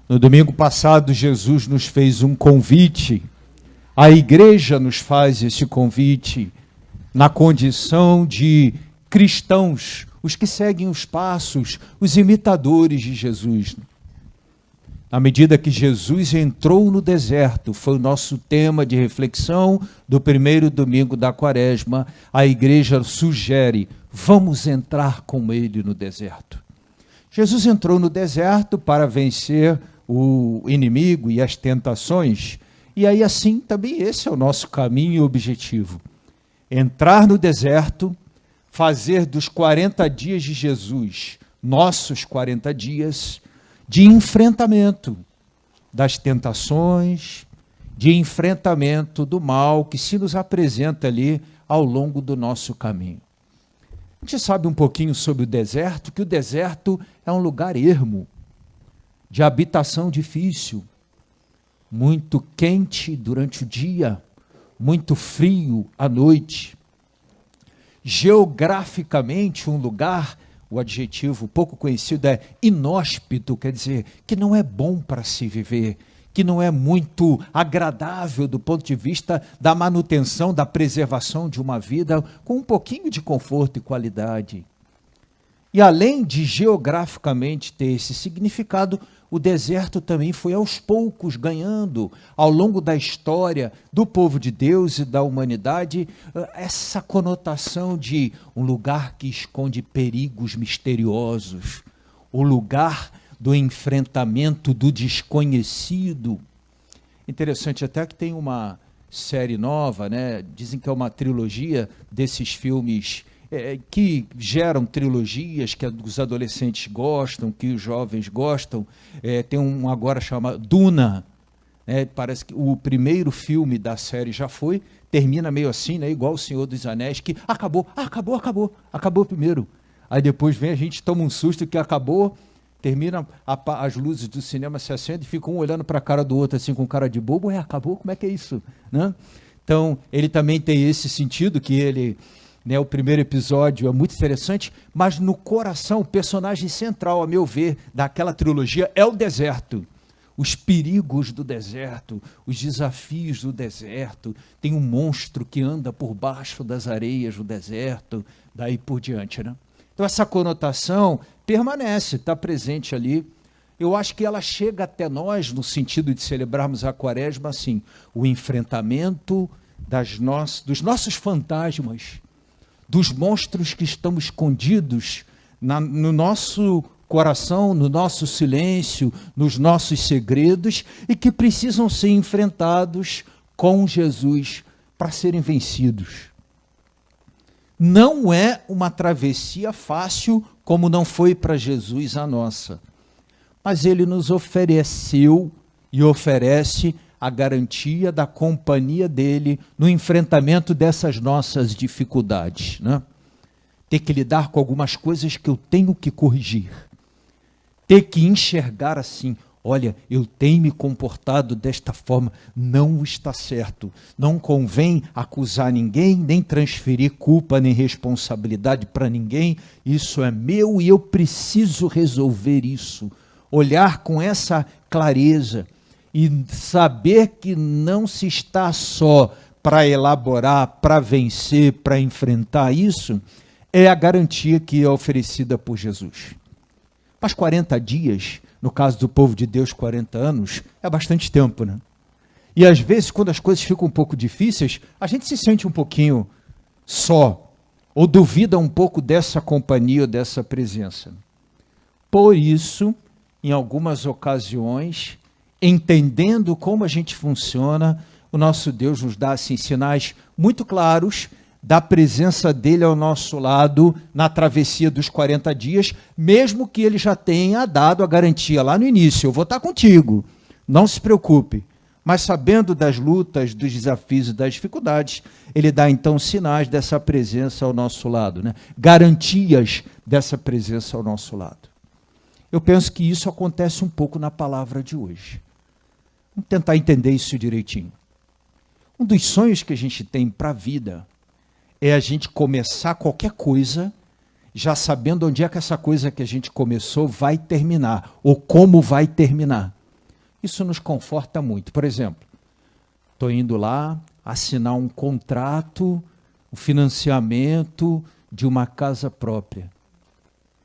No domingo passado, Jesus nos fez um convite. A igreja nos faz esse convite na condição de cristãos, os que seguem os passos, os imitadores de Jesus. Na medida que Jesus entrou no deserto, foi o nosso tema de reflexão do primeiro domingo da Quaresma, a igreja sugere, vamos entrar com ele no deserto. Jesus entrou no deserto para vencer o inimigo e as tentações, e aí assim também esse é o nosso caminho e objetivo. Entrar no deserto, fazer dos 40 dias de Jesus, nossos 40 dias, de enfrentamento das tentações, de enfrentamento do mal que se nos apresenta ali ao longo do nosso caminho. A gente sabe um pouquinho sobre o deserto, que o deserto é um lugar ermo, de habitação difícil, muito quente durante o dia, muito frio à noite. Geograficamente, um lugar, o adjetivo pouco conhecido é inóspito, quer dizer, que não é bom para se viver, que não é muito agradável do ponto de vista da manutenção, da preservação de uma vida com um pouquinho de conforto e qualidade. E além de geograficamente ter esse significado, o deserto também foi aos poucos ganhando, ao longo da história do povo de Deus e da humanidade, essa conotação de um lugar que esconde perigos misteriosos, o lugar do enfrentamento do desconhecido. Interessante até que tem uma série nova, né? Dizem que é uma trilogia desses filmes que geram trilogias que os adolescentes gostam, que os jovens gostam. Tem um agora chamado Duna. Parece que o primeiro filme da série já foi, termina meio assim, né? Igual o Senhor dos Anéis, que acabou primeiro. Aí depois vem, a gente toma um susto que acabou, termina, as luzes do cinema se acendem e ficam um olhando para a cara do outro assim com cara de bobo. Acabou? Como é que é isso? Né? Então, ele também tem esse sentido que ele... o primeiro episódio é muito interessante, mas no coração, o personagem central, a meu ver, daquela trilogia é o deserto. Os perigos do deserto, os desafios do deserto. Tem um monstro que anda por baixo das areias do deserto, daí por diante, né? Então essa conotação permanece, está presente ali. Eu acho que ela chega até nós, no sentido de celebrarmos a Quaresma, assim, o enfrentamento dos nossos fantasmas, dos monstros que estão escondidos no nosso coração, no nosso silêncio, nos nossos segredos e que precisam ser enfrentados com Jesus para serem vencidos. Não é uma travessia fácil, como não foi para Jesus a nossa, mas ele nos ofereceu e oferece a garantia da companhia dele no enfrentamento dessas nossas dificuldades, né? Ter que lidar com algumas coisas que eu tenho que corrigir. Ter que enxergar assim, olha, eu tenho me comportado desta forma, não está certo. Não convém acusar ninguém, nem transferir culpa nem responsabilidade para ninguém. Isso é meu e eu preciso resolver isso. Olhar com essa clareza e saber que não se está só para elaborar, para vencer, para enfrentar isso, é a garantia que é oferecida por Jesus. Mas 40 dias, no caso do povo de Deus, 40 anos, é bastante tempo, né? E às vezes, quando as coisas ficam um pouco difíceis, a gente se sente um pouquinho só, ou duvida um pouco dessa companhia, dessa presença. Por isso, em algumas ocasiões, entendendo como a gente funciona, o nosso Deus nos dá assim, sinais muito claros da presença dele ao nosso lado na travessia dos 40 dias, mesmo que ele já tenha dado a garantia lá no início, eu vou estar contigo, não se preocupe. Mas sabendo das lutas, dos desafios e das dificuldades, ele dá então sinais dessa presença ao nosso lado, né? Garantias dessa presença ao nosso lado. Eu penso que isso acontece um pouco na palavra de hoje. Vamos tentar entender isso direitinho. Um dos sonhos que a gente tem para a vida é a gente começar qualquer coisa, já sabendo onde é que essa coisa que a gente começou vai terminar, ou como vai terminar. Isso nos conforta muito. Por exemplo, estou indo lá assinar um contrato, o financiamento de uma casa própria.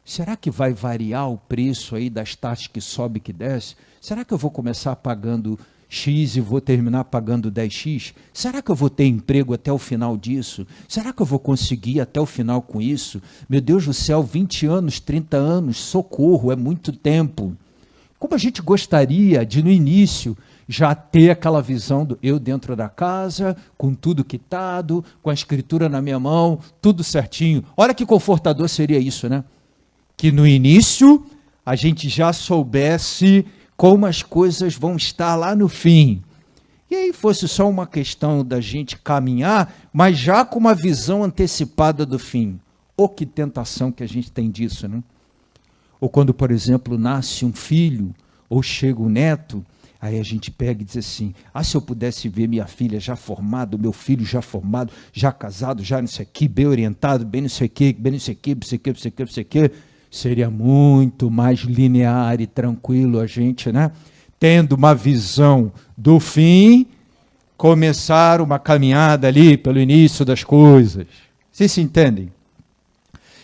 Será que vai variar o preço aí das taxas que sobe e que desce? Será que eu vou começar pagando X e vou terminar pagando 10X? Será que eu vou ter emprego até o final disso? Será que eu vou conseguir até o final com isso? Meu Deus do céu, 20 anos, 30 anos, socorro, é muito tempo. Como a gente gostaria de, no início, já ter aquela visão do eu dentro da casa, com tudo quitado, com a escritura na minha mão, tudo certinho. Olha que confortador seria isso, né? Que no início a gente já soubesse como as coisas vão estar lá no fim. E aí fosse só uma questão da gente caminhar, mas já com uma visão antecipada do fim. Oh, que tentação que a gente tem disso, né? Ou quando, por exemplo, nasce um filho, ou chega um neto, aí a gente pega e diz assim, se eu pudesse ver minha filha já formada, meu filho já formado, já casado, já não sei o que, bem orientado, bem não sei o que, bem não sei o que, não sei o que, não sei o que, não sei o que, seria muito mais linear e tranquilo a gente, né? Tendo uma visão do fim, começar uma caminhada ali pelo início das coisas. Vocês se entendem?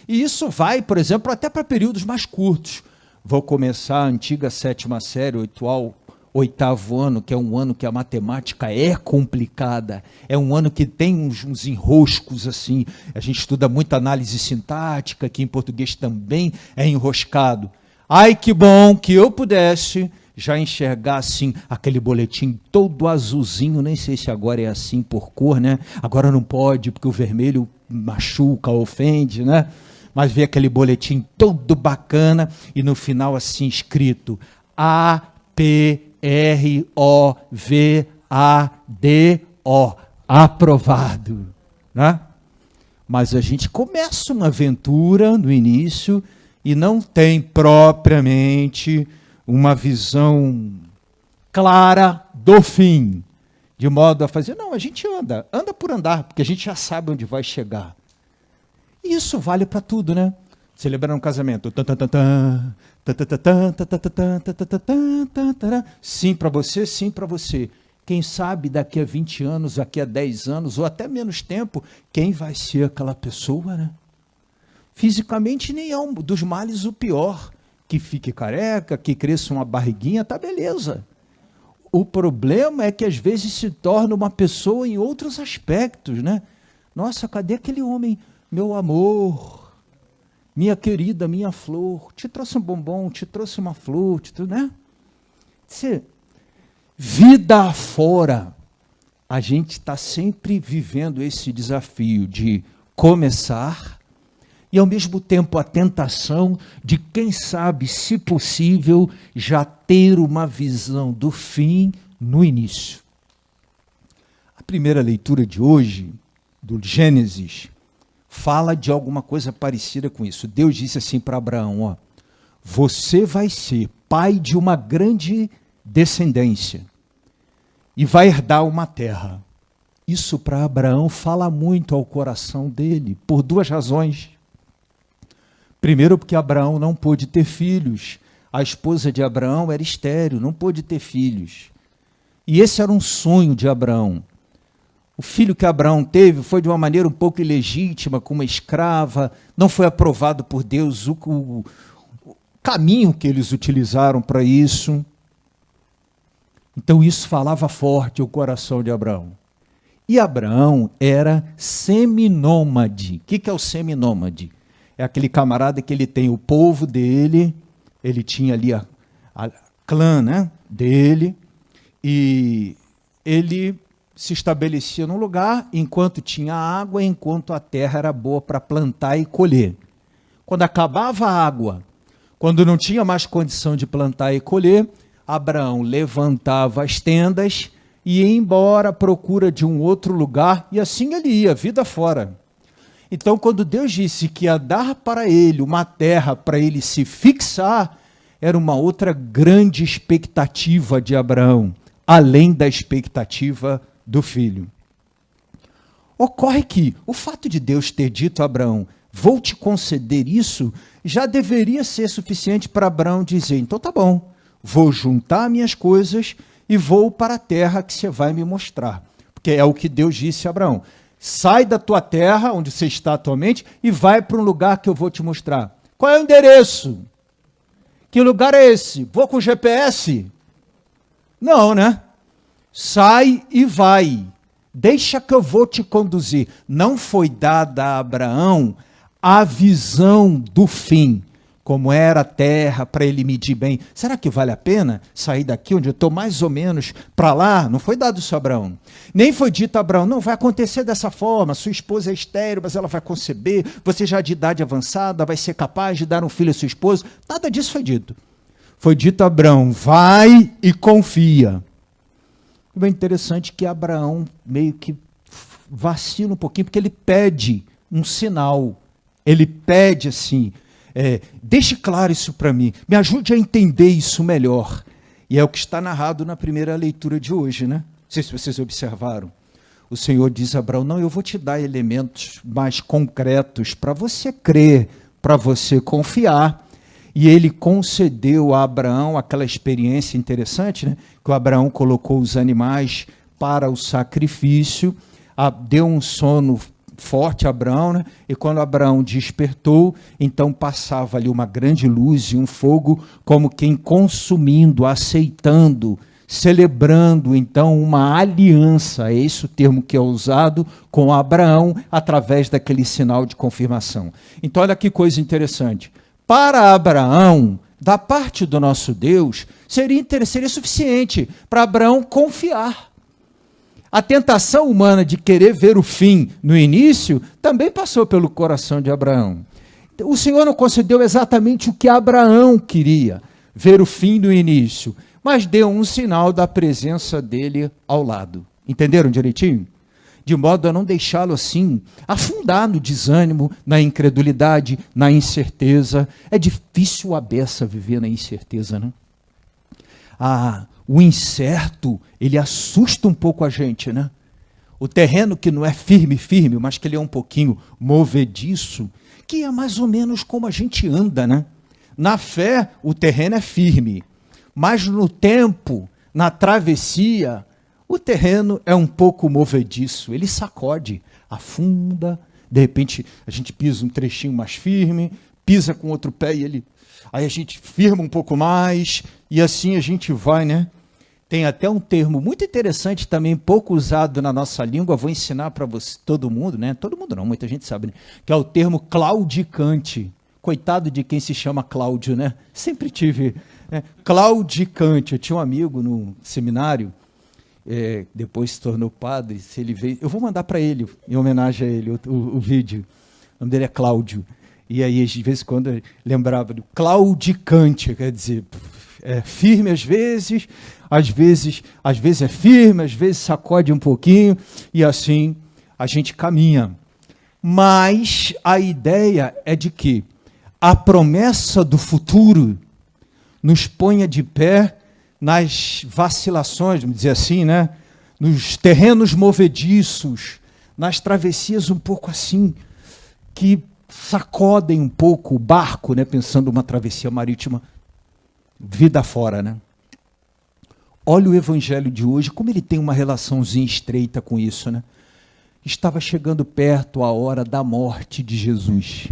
E isso vai, por exemplo, até para períodos mais curtos. Vou começar a antiga 7ª série, o atual 8º ano, que é um ano que a matemática é complicada, é um ano que tem uns enroscos assim, a gente estuda muita análise sintática, que em português também é enroscado. Ai, que bom que eu pudesse já enxergar assim, aquele boletim todo azulzinho, nem sei se agora é assim por cor, né? Agora não pode, porque o vermelho machuca, ofende, né? Mas ver aquele boletim todo bacana e no final assim escrito APROVADO, aprovado, né? Mas a gente começa uma aventura no início e não tem propriamente uma visão clara do fim, de modo a fazer, não, a gente anda por andar, porque a gente já sabe onde vai chegar. E isso vale para tudo, né? Celebrar um casamento. Sim para você, sim para você. Quem sabe daqui a 20 anos, daqui a 10 anos, ou até menos tempo, quem vai ser aquela pessoa, né? Fisicamente nem é um dos males o pior. Que fique careca, que cresça uma barriguinha, tá beleza. O problema é que às vezes se torna uma pessoa em outros aspectos, né? Nossa, cadê aquele homem? Meu amor, minha querida, minha flor, te trouxe um bombom, te trouxe uma flor, né? Vida afora, a gente está sempre vivendo esse desafio de começar e, ao mesmo tempo, a tentação de, quem sabe, se possível, já ter uma visão do fim no início. A primeira leitura de hoje, do Gênesis, fala de alguma coisa parecida com isso. Deus disse assim para Abraão, você vai ser pai de uma grande descendência e vai herdar uma terra. Isso para Abraão fala muito ao coração dele, por duas razões. Primeiro, porque Abraão não pôde ter filhos. A esposa de Abraão era estéril, não pôde ter filhos. E esse era um sonho de Abraão. O filho que Abraão teve foi de uma maneira um pouco ilegítima, com uma escrava, não foi aprovado por Deus o caminho que eles utilizaram para isso. Então isso falava forte ao coração de Abraão. E Abraão era seminômade. O que é o seminômade? É aquele camarada que ele tem o povo dele, ele tinha ali a clã, né, dele, e ele se estabelecia num lugar enquanto tinha água, enquanto a terra era boa para plantar e colher. Quando acabava a água, quando não tinha mais condição de plantar e colher, Abraão levantava as tendas e ia embora à procura de um outro lugar, e assim ele ia, vida fora. Então, quando Deus disse que ia dar para ele uma terra para ele se fixar, era uma outra grande expectativa de Abraão, além da expectativa do filho. Ocorre que o fato de Deus ter dito a Abraão, vou te conceder isso, já deveria ser suficiente para Abraão dizer, então tá bom, vou juntar minhas coisas e vou para a terra que você vai me mostrar. Porque é o que Deus disse a Abraão. Sai da tua terra, onde você está atualmente, e vai para um lugar que eu vou te mostrar. Qual é o endereço? Que lugar é esse? Vou com GPS? Não, né? Sai e vai. Deixa que eu vou te conduzir. Não foi dada a Abraão a visão do fim, como era a terra, para ele medir bem. Será que vale a pena sair daqui, onde eu estou mais ou menos, para lá? Não foi dado isso a Abraão. Nem foi dito a Abraão, não, vai acontecer dessa forma, sua esposa é estéril, mas ela vai conceber, você já de idade avançada, vai ser capaz de dar um filho a sua esposa. Nada disso foi dito. Foi dito a Abraão, vai e confia. É bem interessante que Abraão meio que vacila um pouquinho, porque ele pede um sinal. Ele pede assim, deixe claro isso para mim, me ajude a entender isso melhor. E é o que está narrado na primeira leitura de hoje, né? Não sei se vocês observaram. O Senhor diz a Abraão, não, eu vou te dar elementos mais concretos para você crer, para você confiar. E ele concedeu a Abraão aquela experiência interessante, né? Que o Abraão colocou os animais para o sacrifício, deu um sono forte a Abraão, né? E quando Abraão despertou, então passava ali uma grande luz e um fogo, como quem consumindo, aceitando, celebrando então uma aliança, é esse o termo que é usado, com Abraão, através daquele sinal de confirmação. Então olha que coisa interessante. Para Abraão, da parte do nosso Deus, seria suficiente para Abraão confiar. A tentação humana de querer ver o fim no início também passou pelo coração de Abraão. O Senhor não concedeu exatamente o que Abraão queria, ver o fim no início, mas deu um sinal da presença dele ao lado. Entenderam direitinho? De modo a não deixá-lo assim, afundar no desânimo, na incredulidade, na incerteza. É difícil a beça viver na incerteza, né? O incerto, ele assusta um pouco a gente, né? O terreno que não é firme, mas que ele é um pouquinho movediço, que é mais ou menos como a gente anda, né? Na fé, o terreno é firme, mas no tempo, na travessia, o terreno é um pouco movediço, ele sacode, afunda, de repente a gente pisa um trechinho mais firme, pisa com outro pé e aí a gente firma um pouco mais, e assim a gente vai, né? Tem até um termo muito interessante também, pouco usado na nossa língua, vou ensinar para você, todo mundo, né? Todo mundo não, muita gente sabe, né? Que é o termo claudicante. Coitado de quem se chama Cláudio, né? Sempre tive, né? Claudicante. Eu tinha um amigo no seminário, depois se tornou padre, se ele veio, eu vou mandar para ele, em homenagem a ele, o vídeo. O nome dele é Cláudio. E aí, de vez em quando, eu lembrava do claudicante, quer dizer, é firme às vezes é firme, às vezes sacode um pouquinho, e assim a gente caminha. Mas a ideia é de que a promessa do futuro nos ponha de pé nas vacilações, vamos dizer assim, né? Nos terrenos movediços, nas travessias um pouco assim, que sacodem um pouco o barco, né? Pensando uma travessia marítima, vida fora, né? Olha o evangelho de hoje, como ele tem uma relaçãozinha estreita com isso, né? Estava chegando perto a hora da morte de Jesus.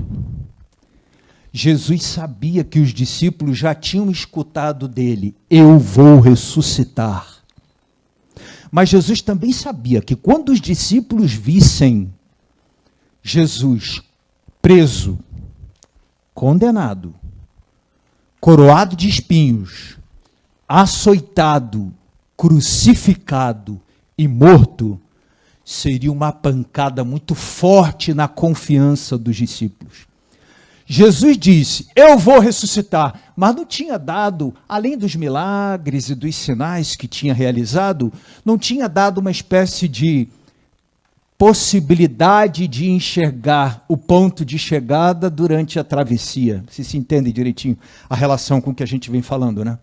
Jesus sabia que os discípulos já tinham escutado dele, eu vou ressuscitar. Mas Jesus também sabia que quando os discípulos vissem Jesus preso, condenado, coroado de espinhos, açoitado, crucificado e morto, seria uma pancada muito forte na confiança dos discípulos. Jesus disse, eu vou ressuscitar, mas não tinha dado, além dos milagres e dos sinais que tinha realizado, não tinha dado uma espécie de possibilidade de enxergar o ponto de chegada durante a travessia. Se entende direitinho a relação com que a gente vem falando, né?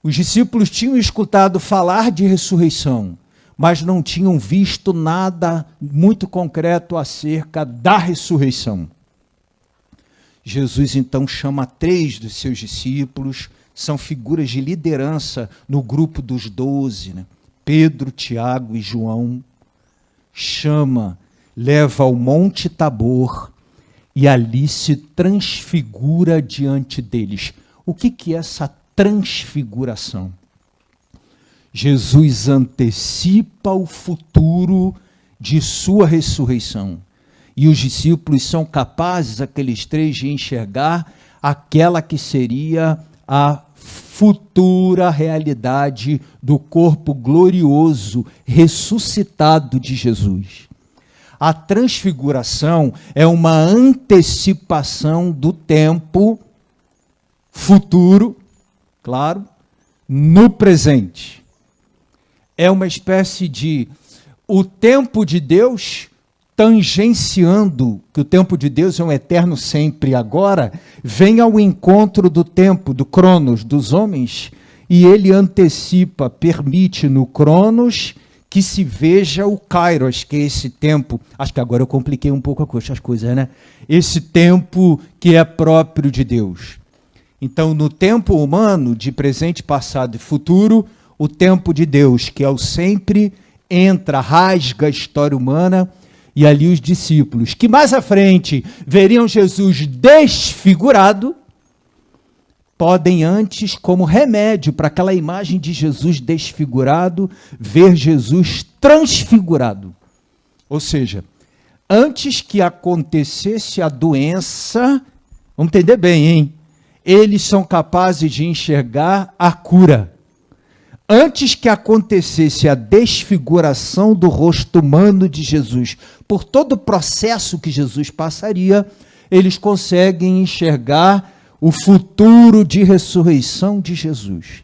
Os discípulos tinham escutado falar de ressurreição, mas não tinham visto nada muito concreto acerca da ressurreição. Jesus então chama 3 dos seus discípulos, são figuras de liderança no grupo dos 12, né? Pedro, Tiago e João, chama, leva ao Monte Tabor e ali se transfigura diante deles. O que é essa transfiguração? Jesus antecipa o futuro de sua ressurreição. E os discípulos são capazes, aqueles 3, de enxergar aquela que seria a futura realidade do corpo glorioso, ressuscitado de Jesus. A transfiguração é uma antecipação do tempo futuro, claro, no presente. É uma espécie de o tempo de Deus tangenciando, que o tempo de Deus é um eterno sempre e agora, vem ao encontro do tempo, do cronos, dos homens, e ele antecipa, permite no cronos que se veja o kairos, que é esse tempo, acho que agora eu compliquei um pouco as coisas, né? Esse tempo que é próprio de Deus. Então, no tempo humano, de presente, passado e futuro, o tempo de Deus, que é o sempre, entra, rasga a história humana, e ali os discípulos, que mais à frente veriam Jesus desfigurado, podem antes, como remédio para aquela imagem de Jesus desfigurado, ver Jesus transfigurado. Ou seja, antes que acontecesse a doença, vamos entender bem, hein? Eles são capazes de enxergar a cura. Antes que acontecesse a desfiguração do rosto humano de Jesus, por todo o processo que Jesus passaria, eles conseguem enxergar o futuro de ressurreição de Jesus.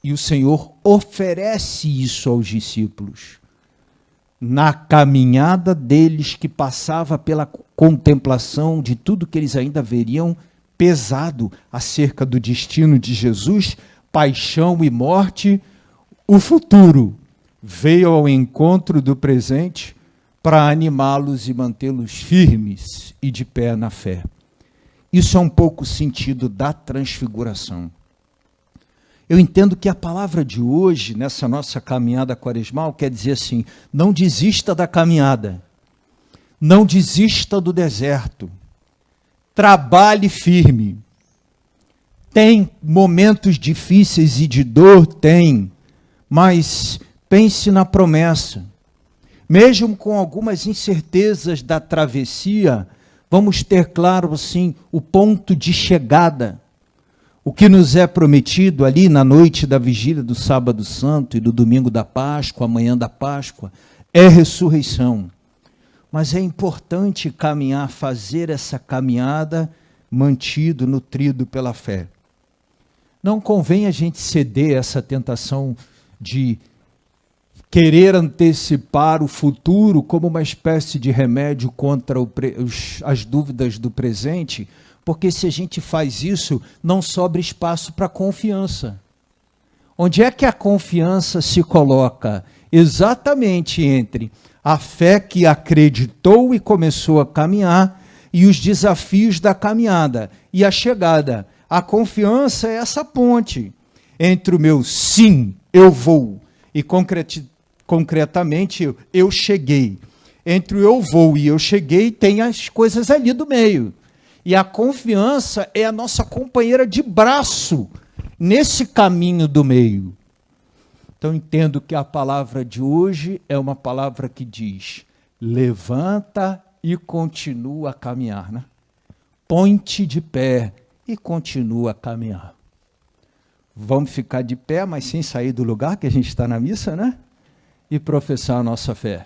E o Senhor oferece isso aos discípulos. Na caminhada deles, que passava pela contemplação de tudo que eles ainda veriam pesado acerca do destino de Jesus, paixão e morte, o futuro veio ao encontro do presente para animá-los e mantê-los firmes e de pé na fé. Isso é um pouco o sentido da transfiguração. Eu entendo que a palavra de hoje, nessa nossa caminhada quaresmal, quer dizer assim, não desista da caminhada, não desista do deserto, trabalhe firme. Tem momentos difíceis e de dor? Tem, mas pense na promessa. Mesmo com algumas incertezas da travessia, vamos ter claro, assim, o ponto de chegada. O que nos é prometido ali na noite da vigília do Sábado Santo e do domingo da Páscoa, amanhã da Páscoa, é ressurreição. Mas é importante caminhar, fazer essa caminhada mantido, nutrido pela fé. Não convém a gente ceder a essa tentação de querer antecipar o futuro como uma espécie de remédio contra as dúvidas do presente, porque se a gente faz isso, não sobra espaço para confiança. Onde é que a confiança se coloca? Exatamente entre a fé que acreditou e começou a caminhar e os desafios da caminhada e a chegada. A confiança é essa ponte entre o meu sim, eu vou, e concretamente eu cheguei. Entre o eu vou e eu cheguei, tem as coisas ali do meio. E a confiança é a nossa companheira de braço nesse caminho do meio. Então, entendo que a palavra de hoje é uma palavra que diz, levanta e continua a caminhar, né? Põe-te de pé e continua a caminhar. Vamos ficar de pé, mas sem sair do lugar que a gente está na missa, né? E professar a nossa fé.